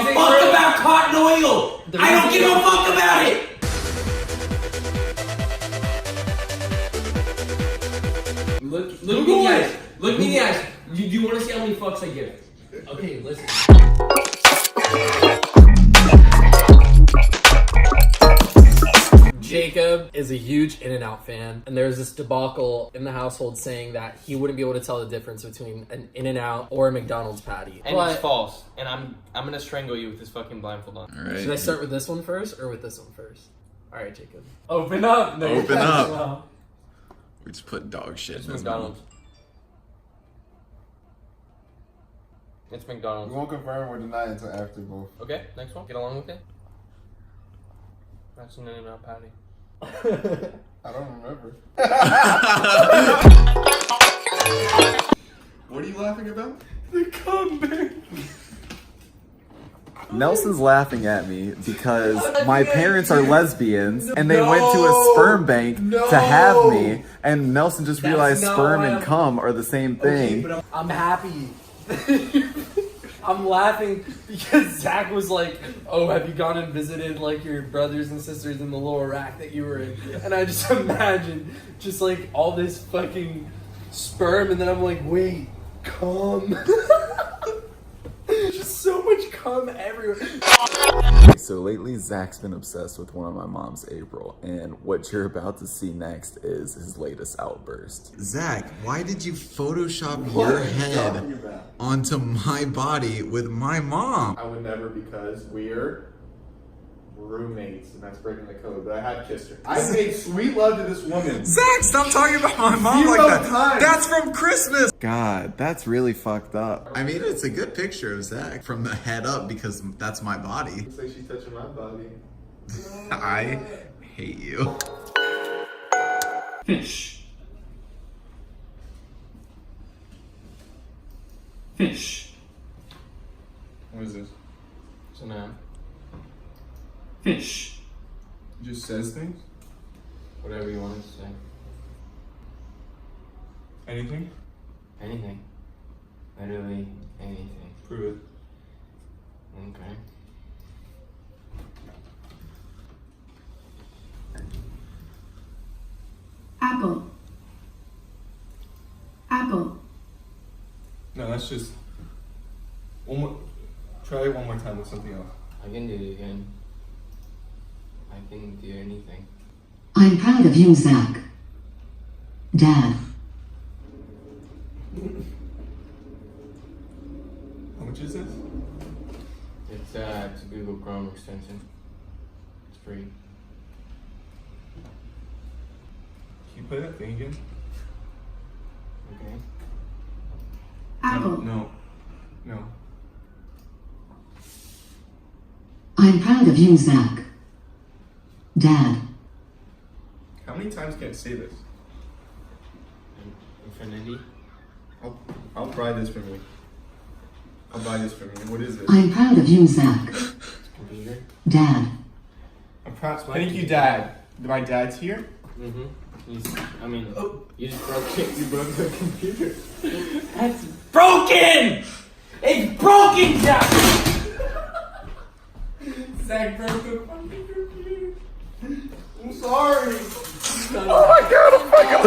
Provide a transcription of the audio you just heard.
a fuck about cotton oil. I don't give a fuck about it. Look me in the eyes. Look me in the eyes. Do you want to see how many fucks I give? Okay, listen. Jacob is a huge In-N-Out fan, and there's this debacle in the household saying that he wouldn't be able to tell the difference between an In-N-Out or a McDonald's patty. And it's false. And I'm gonna strangle you with this fucking blindfold on. All right. Should I start with this one first or with this one first? All right, Jacob. Open up. No, Open up. We just put dog shit It's in his McDonald's. mouth. It's McDonald's. We won't confirm or deny until after both. Okay, next one. Get along with it. That's an In-N-Out patty. I don't remember. What are you laughing about? The comeback. Nelson's laughing at me because my parents are lesbians and they went to a sperm bank to have me, and Nelson just realized sperm and cum are the same thing. Okay, but I'm happy. I'm laughing because Zach was like, oh, have you gone and visited like your brothers and sisters in the little rack that you were in? And I just imagine just like all this fucking sperm, and then I'm like, wait, cum? Just so much cum everywhere. So lately, Zach's been obsessed with one of my mom's, April, and what you're about to see next is his latest outburst. Zach, why did you Photoshop your head onto my body with my mom? I would never, because we're roommates and that's breaking the code, but I had kissed her. I made sweet love to this woman. Zach, stop talking about my mom Zero like that. times. That's from Christmas. God, that's really fucked up. I mean, it's a good picture of Zach from the head up because that's my body. Looks like she's touching my body. I hate you. Fish. Fish. What is this? It's a noun. Fish. It just says things? Whatever you want it to say. Anything? Anything. Literally anything. Prove it. Okay. Apple. Apple. No, that's just one more. Try it one more time with something else. I can do it again. I can do anything. I'm proud of you, Zach. Dad. How much is this? It's a Google Chrome extension. It's free. Can you play that thing again? Okay. Apple. No. I'm proud of you, Zach. Dad. How many times can I say this? Infinity. I'll buy this from you. I'll buy this from you. What is it? I'm proud of you, Zach. Computer. Dad. I'm proud. Thank you, Dad. My dad's here. Mm-hmm. You just broke it. You broke the computer. That's broken! It's broken, Jack! Zach broke the fucking computer. I'm sorry. Oh my god, oh my god.